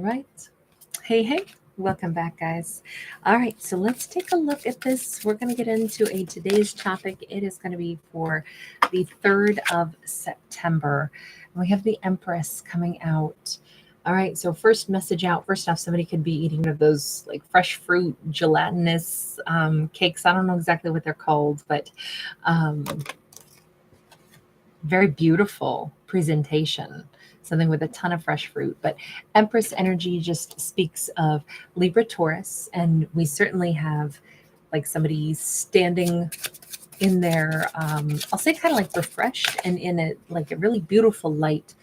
right. Hey, welcome back, guys. All right, so let's take a look at this. We're going to get into today's topic. It is going to be for the 3rd of September. We have the Empress coming out. All right, so first message out. First off, somebody could be eating one of those like fresh fruit gelatinous cakes. I don't know exactly what they're called, but um, very beautiful presentation, something with a ton of fresh fruit. But Empress energy just speaks of Libra, Taurus, and we certainly have like somebody standing in there, I'll say kind of like refreshed and in a like a really beautiful light.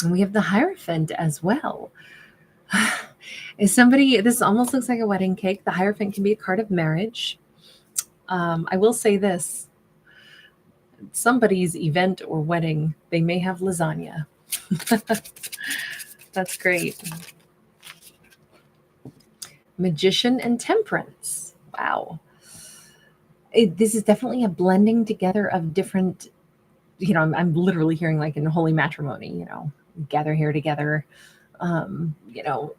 And we have the Hierophant as well. Is somebody, this almost looks like a wedding cake. The Hierophant can be a card of marriage. I will say this, somebody's event or wedding, they may have lasagna. That's great. Magician and Temperance. Wow. This is definitely a blending together of different, I'm literally hearing like in holy matrimony, gather here together, um, you know,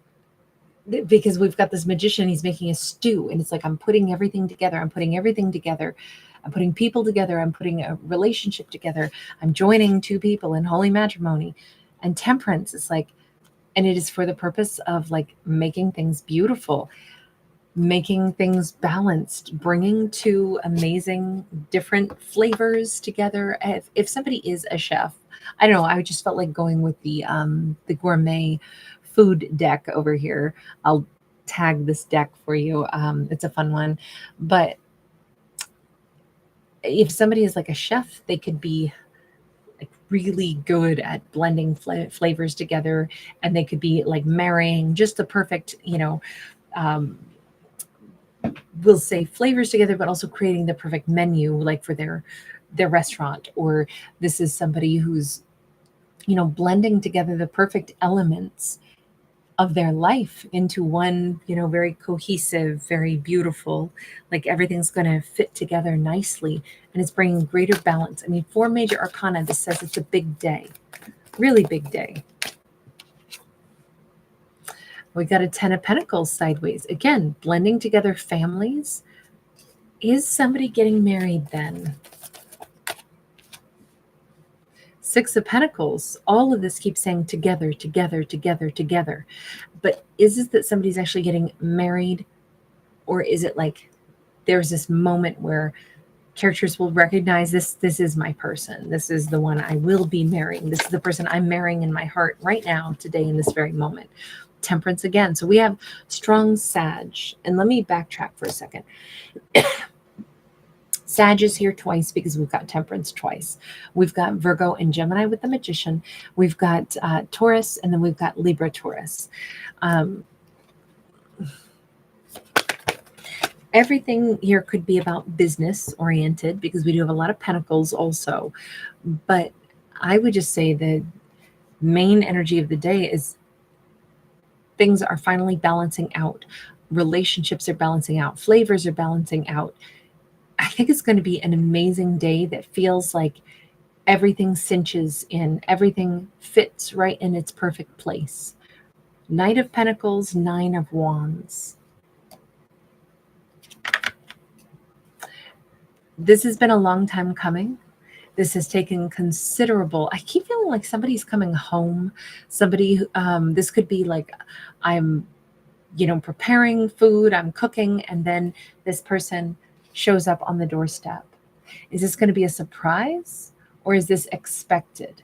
because we've got this magician, he's making a stew, and it's like, I'm putting everything together. I'm putting everything together. I'm putting people together. I'm putting a relationship together. I'm joining two people in holy matrimony. And Temperance is like, and it is for the purpose of like making things beautiful, making things balanced, bringing two amazing different flavors together. If somebody is a chef, I don't know, I just felt like going with the gourmet food deck over here. I'll tag this deck for you. It's a fun one. But if somebody is like a chef, they could be like really good at blending flavors together, and they could be like marrying just the perfect, um, we'll say flavors together, but also creating the perfect menu, like for their restaurant. Or this is somebody who's, blending together the perfect elements of their life into one, very cohesive, very beautiful, like everything's going to fit together nicely, and it's bringing greater balance. I mean, 4 major arcana, this says it's a big day, really big day. We got a 10 of Pentacles sideways. Again, blending together families. Is somebody getting married then? 6 of Pentacles. All of this keeps saying together, together, together, together. But is it that somebody's actually getting married? Or is it like there's this moment where characters will recognize this is my person. This is the one I will be marrying. This is the person I'm marrying in my heart right now, today, in this very moment. Temperance again. So we have strong Sag. And let me backtrack for a second. Sag is here twice because we've got Temperance twice. We've got Virgo and Gemini with the Magician. We've got Taurus, and then we've got Libra, Taurus. Everything here could be about business oriented because we do have a lot of Pentacles also. But I would just say the main energy of the day is things are finally balancing out. Relationships are balancing out. Flavors are balancing out. I think it's going to be an amazing day that feels like everything cinches in, everything fits right in its perfect place. Knight of Pentacles, 9 of Wands. This has been a long time coming. This has taken considerable, I keep feeling like somebody's coming home. Somebody, this could be like, I'm, preparing food, I'm cooking, and then this person shows up on the doorstep. Is this going to be a surprise, or is this expected?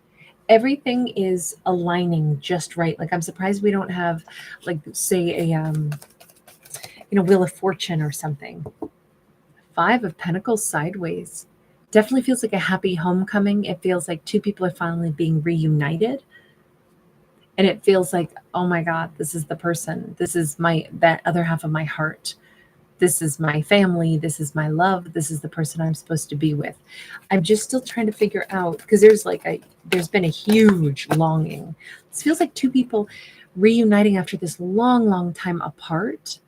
Everything is aligning just right. Like, I'm surprised we don't have, like, say a, Wheel of Fortune or something. 5 of Pentacles sideways. Definitely feels like a happy homecoming. It feels like two people are finally being reunited. And it feels like, oh my God, this is the person. This is that other half of my heart. This is my family. This is my love. This is the person I'm supposed to be with. I'm just still trying to figure out, because there's been a huge longing. This feels like two people reuniting after this long, long time apart.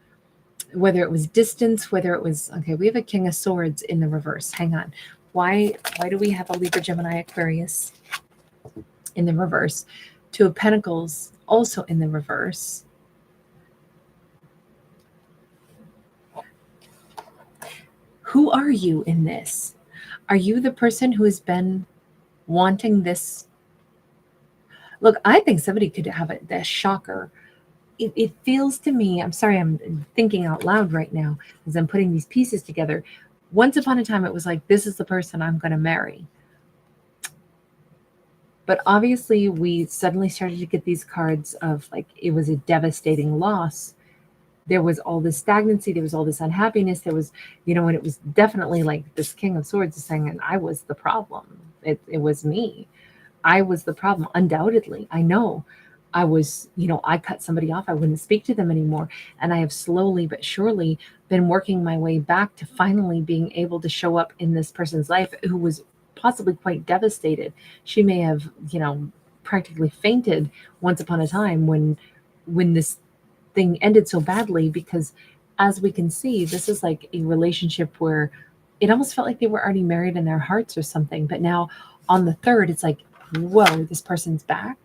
Whether it was distance, whether it was, okay, we have a King of Swords in the reverse. Hang on. Why do we have a Libra, Gemini, Aquarius in the reverse? 2 of Pentacles also in the reverse. Who are you in this? Are you the person who has been wanting this? Look, I think somebody could have a shocker. It feels to me, I'm sorry, I'm thinking out loud right now as I'm putting these pieces together. Once upon a time, it was like, this is the person I'm going to marry. But obviously, we suddenly started to get these cards of like, it was a devastating loss. There was all this stagnancy. There was all this unhappiness. There was, and it was definitely like this King of Swords is saying, and I was the problem. It was me. I was the problem, undoubtedly. I know. I was, I cut somebody off. I wouldn't speak to them anymore. And I have slowly but surely been working my way back to finally being able to show up in this person's life who was possibly quite devastated. She may have, practically fainted once upon a time when this thing ended so badly, because as we can see, this is like a relationship where it almost felt like they were already married in their hearts or something. But now on the third, it's like, whoa, this person's back.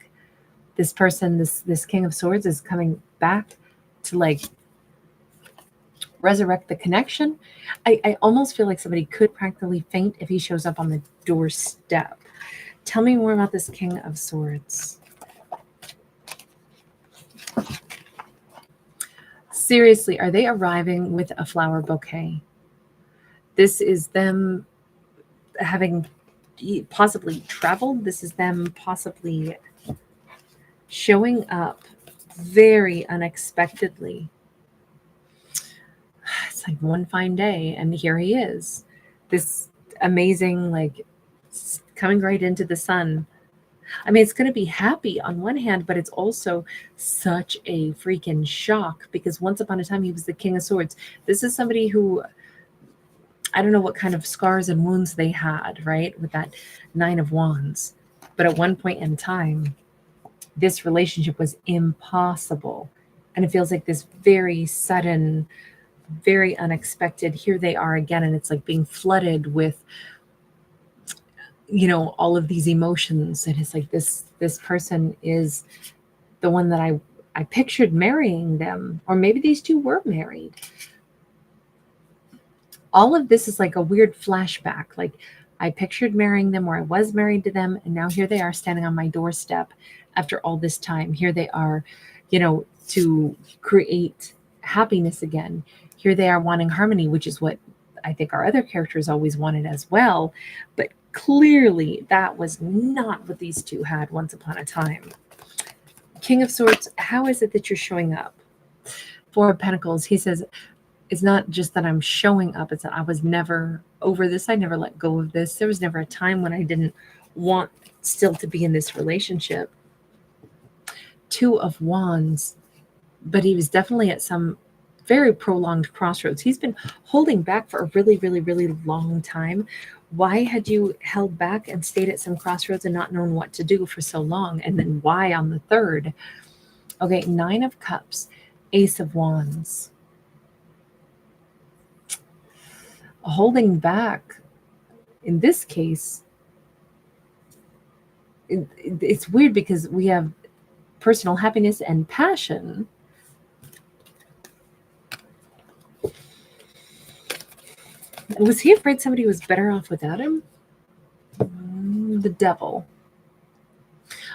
This person, this King of Swords is coming back to like resurrect the connection. I almost feel like somebody could practically faint if he shows up on the doorstep. Tell me more about this King of Swords. Seriously, are they arriving with a flower bouquet? This is them having possibly traveled. This is them possibly showing up very unexpectedly. It's like one fine day, and here he is. This amazing, like, coming right into the sun. I mean, it's going to be happy on one hand, but it's also such a freaking shock, because once upon a time he was the King of Swords. This is somebody who, I don't know what kind of scars and wounds they had, right? With that Nine of Wands. But at one point in time, this relationship was impossible. And it feels like this very sudden, very unexpected, here they are again. And it's like being flooded with, all of these emotions. And it's like this person is the one that I pictured marrying them. Or maybe these two were married. All of this is like a weird flashback. Like, I pictured marrying them, or I was married to them, and now here they are standing on my doorstep after all this time. Here they are, to create happiness again. Here they are wanting harmony, which is what I think our other characters always wanted as well. But clearly that was not what these two had once upon a time. King of Swords, how is it that you're showing up? Four of Pentacles, he says, it's not just that I'm showing up, it's that I was never over this. I never let go of this. There was never a time when I didn't want still to be in this relationship. Two of Wands, but he was definitely at some very prolonged crossroads. He's been holding back for a really, really, really long time. Why had you held back and stayed at some crossroads and not known what to do for so long? And then why on the third? Okay, Nine of Cups, Ace of Wands. Holding back, in this case, it's weird because we have personal happiness and passion. Was he afraid somebody was better off without him? The Devil.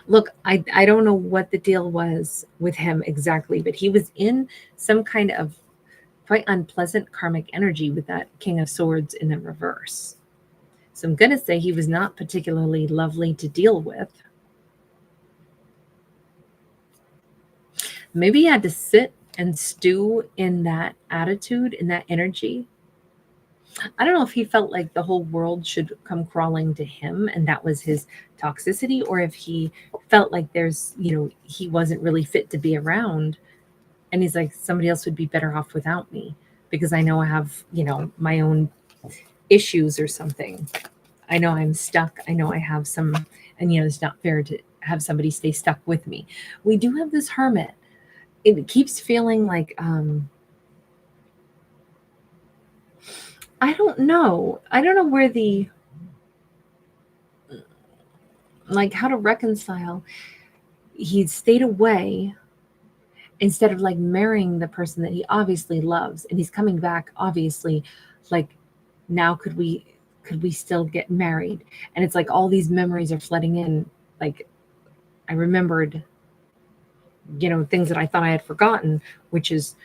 Look, I don't know what the deal was with him exactly, but he was in some kind of quite unpleasant karmic energy with that King of Swords in the reverse. So I'm going to say he was not particularly lovely to deal with. Maybe he had to sit and stew in that attitude, in that energy. I don't know if he felt like the whole world should come crawling to him and that was his toxicity, or if he felt like there's, he wasn't really fit to be around. And he's like, somebody else would be better off without me because I know I have, my own issues or something. I know I'm stuck. I know I have some, and, it's not fair to have somebody stay stuck with me. We do have this Hermit. It keeps feeling like, I don't know where how to reconcile. he stayed away instead of like marrying the person that he obviously loves, and he's coming back obviously like, now could we still get married? And it's like all these memories are flooding in. Like, I remembered, things that I thought I had forgotten, which is,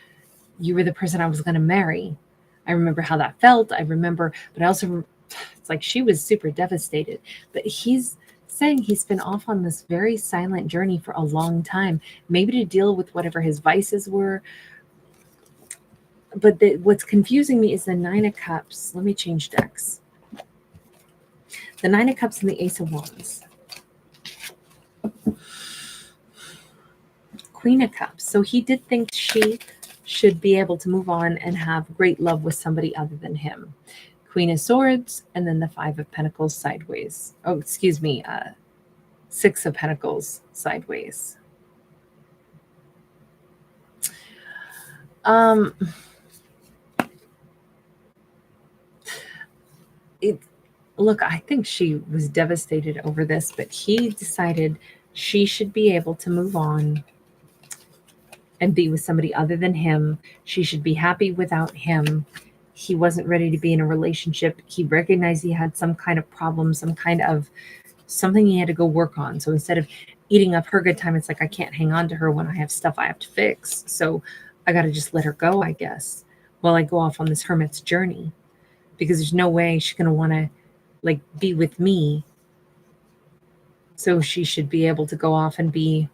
you were the person I was going to marry. I remember how that felt. I remember, but I also, it's like she was super devastated. But he's saying he's been off on this very silent journey for a long time, maybe to deal with whatever his vices were. But what's confusing me is the Nine of Cups. Let me change decks. The Nine of Cups and the Ace of Wands. Queen of Cups. So he did think she should be able to move on and have great love with somebody other than him. Queen of Swords, and then the Five of Pentacles sideways. Oh, excuse me, Six of Pentacles sideways. Look, I think she was devastated over this, but he decided she should be able to move on and be with somebody other than him. She should be happy without him. He wasn't ready to be in a relationship. He recognized he had some kind of problem, some kind of something he had to go work on. So instead of eating up her good time, it's like, I can't hang on to her when I have stuff I have to fix. So I got to just let her go, I guess, while I go off on this hermit's journey, because there's no way she's going to want to like be with me. So she should be able to go off and be,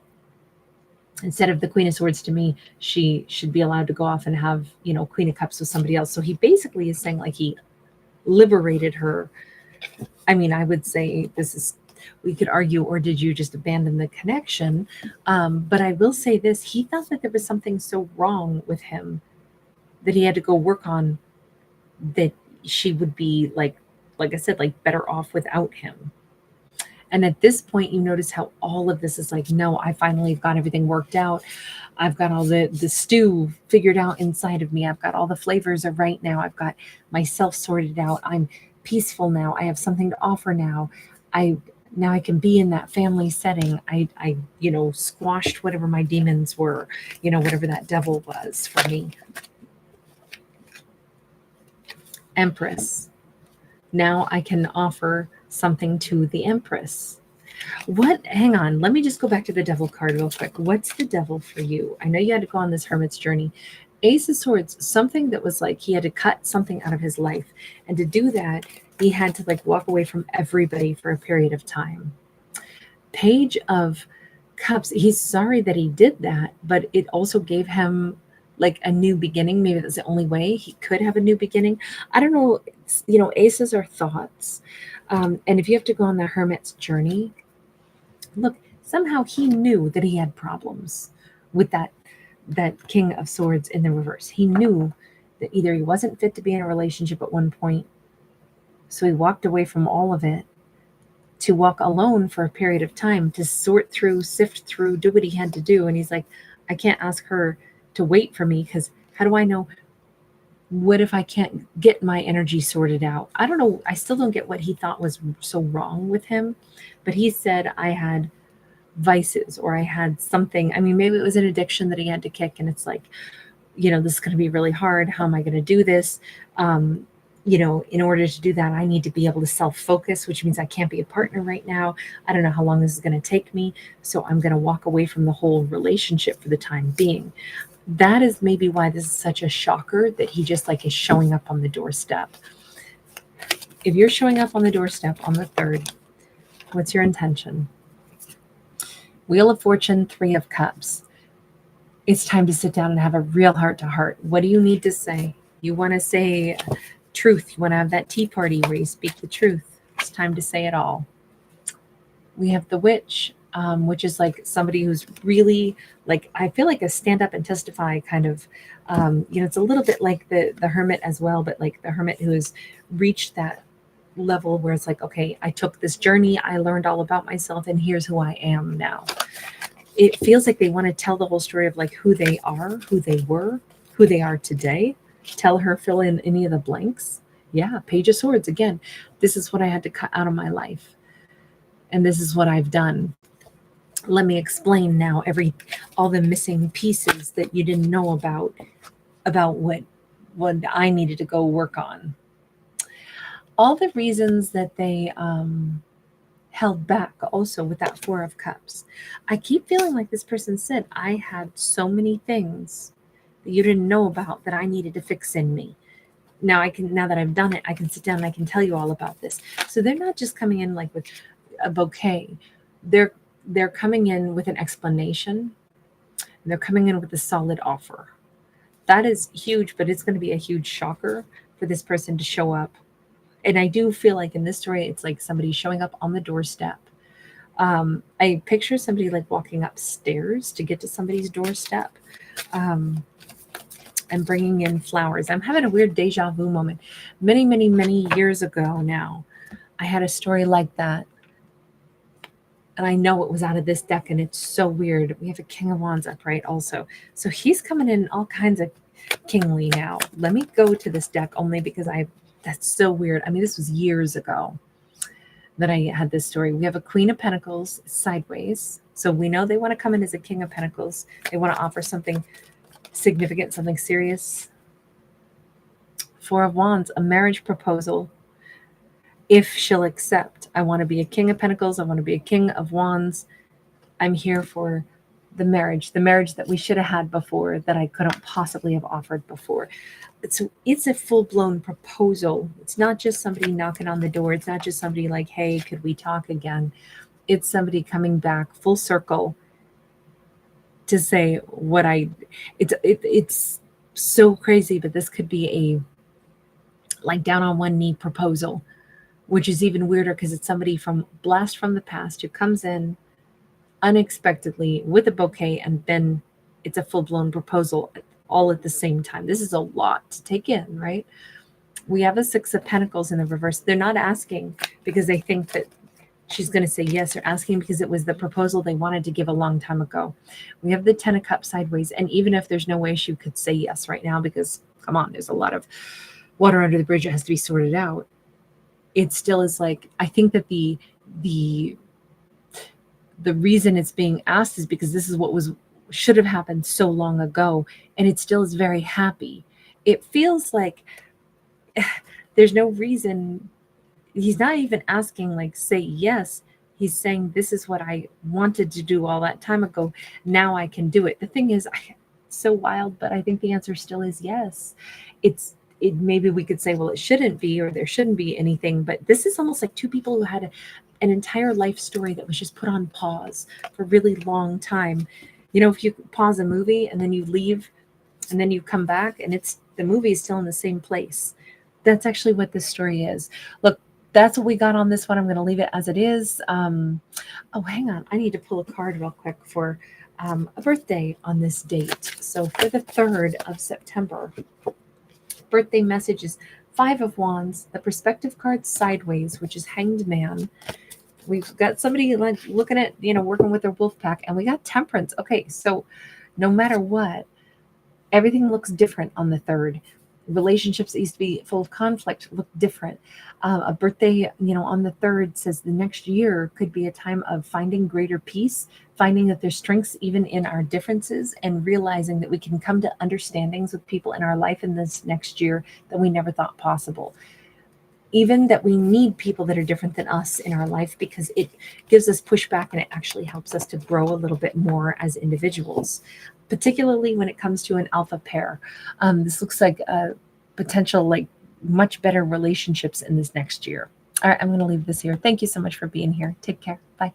instead of the Queen of Swords to me, she should be allowed to go off and have, Queen of Cups with somebody else. So he basically is saying like he liberated her. I mean, I would say we could argue, or did you just abandon the connection? But I will say this, he felt that there was something so wrong with him that he had to go work on, that she would be like I said, like better off without him. And at this point, you notice how all of this is like, no, I finally got everything worked out. I've got all the stew figured out inside of me. I've got all the flavors are right now. I've got myself sorted out. I'm peaceful now. I have something to offer now. Now I can be in that family setting. I squashed whatever my demons were, whatever that devil was for me. Empress. Now I can offer something to the Empress. Hang on, let me just go back to the Devil card real quick. What's the Devil for you? I know you had to go on this hermit's journey. Ace of Swords, something that was like he had to cut something out of his life. And to do that, he had to like walk away from everybody for a period of time. Page of Cups, he's sorry that he did that, but it also gave him like a new beginning. Maybe that's the only way he could have a new beginning. I don't know. Aces are thoughts. And if you have to go on the hermit's journey, look, somehow he knew that he had problems with that King of Swords in the reverse. He knew that either he wasn't fit to be in a relationship at one point, so he walked away from all of it to walk alone for a period of time to sort through, sift through, do what he had to do. And he's like, I can't ask her to wait for me, because how do I know? What if I can't get my energy sorted out? I don't know. I still don't get what he thought was so wrong with him. But he said I had vices, or I had something. I mean, maybe it was an addiction that he had to kick. And it's like, this is going to be really hard. How am I going to do this? In order to do that, I need to be able to self-focus, which means I can't be a partner right now. I don't know how long this is going to take me. So I'm going to walk away from the whole relationship for the time being. That is maybe why this is such a shocker, that he just like is showing up on the doorstep. If you're showing up on the doorstep on the 3rd, what's your intention? Wheel of Fortune, 3 of Cups. It's time to sit down and have a real heart-to-heart. What do you need to say? You want to say truth. You want to have that tea party where you speak the truth. It's time to say it all. We have the Witch, which is like somebody who's really like, I feel like a stand up and testify kind of, it's a little bit like the Hermit as well, but like the Hermit who has reached that level where it's like, okay, I took this journey, I learned all about myself, and here's who I am now. It feels like they want to tell the whole story of like who they are, who they were, who they are today. Tell her, fill in any of the blanks. Yeah, Page of Swords again. This is what I had to cut out of my life, and this is what I've done. Let me explain now all the missing pieces that you didn't know about what I needed to go work on. All the reasons that they held back also with that Four of Cups. I keep feeling like this person said, I had so many things that you didn't know about that I needed to fix in me. Now that I've done it, I can sit down and I can tell you all about this. So they're not just coming in like with a bouquet. They're coming in with an explanation. They're coming in with a solid offer. That is huge, but it's going to be a huge shocker for this person to show up. And I do feel like in this story, it's like somebody showing up on the doorstep. I picture somebody like walking upstairs to get to somebody's doorstep. Um, and bringing in flowers. I'm having a weird deja vu moment. Many, many, many years ago now, I had a story like that. And I know it was out of this deck, and it's so weird. We have a King of Wands upright also. So he's coming in all kinds of kingly now. Let me go to this deck only because that's so weird. I mean, this was years ago that I had this story. We have a Queen of Pentacles sideways. So we know they want to come in as a King of Pentacles. They want to offer something significant, something serious. Four of Wands, a marriage proposal. If she'll accept, I want to be a King of Pentacles. I want to be a King of Wands. I'm here for the marriage that we should have had before that I couldn't possibly have offered before. It's a full-blown proposal. It's not just somebody knocking on the door. It's not just somebody like, hey, could we talk again? It's somebody coming back full circle to say it's so crazy, but this could be a like down on one knee proposal, which is even weirder because it's somebody from blast from the past who comes in unexpectedly with a bouquet, and then it's a full-blown proposal all at the same time. This is a lot to take in, right? We have a Six of Pentacles in the reverse. They're not asking because they think that she's going to say yes. They're asking because it was the proposal they wanted to give a long time ago. We have the Ten of Cups sideways. And even if there's no way she could say yes right now, because come on, there's a lot of water under the bridge that has to be sorted out. It still is like, I think that the reason it's being asked is because this is what should have happened so long ago. And it still is very happy. It feels like there's no reason. He's not even asking like, say yes. He's saying, this is what I wanted to do all that time ago. Now I can do it. The thing is, it's so wild, but I think the answer still is yes. Maybe we could say, well, it shouldn't be, or there shouldn't be anything, but this is almost like two people who had an entire life story that was just put on pause for a really long time. You know, if you pause a movie and then you leave and then you come back and the movie is still in the same place. That's actually what this story is. Look, that's what we got on this one. I'm going to leave it as it is. Oh, hang on. I need to pull a card real quick for a birthday on this date. So for the 3rd of September, birthday message is Five of Wands, the perspective card sideways, which is Hanged Man. We've got somebody like looking at, working with their wolf pack, and we got Temperance. Okay, so no matter what, everything looks different on the 3rd. Relationships that used to be full of conflict look different. A birthday, on the 3rd says the next year could be a time of finding greater peace, finding that there's strengths even in our differences, and realizing that we can come to understandings with people in our life in this next year that we never thought possible. Even that we need people that are different than us in our life because it gives us pushback and it actually helps us to grow a little bit more as individuals, particularly when it comes to an alpha pair. This looks like a potential, like much better relationships in this next year. All right, I'm going to leave this here. Thank you so much for being here. Take care. Bye.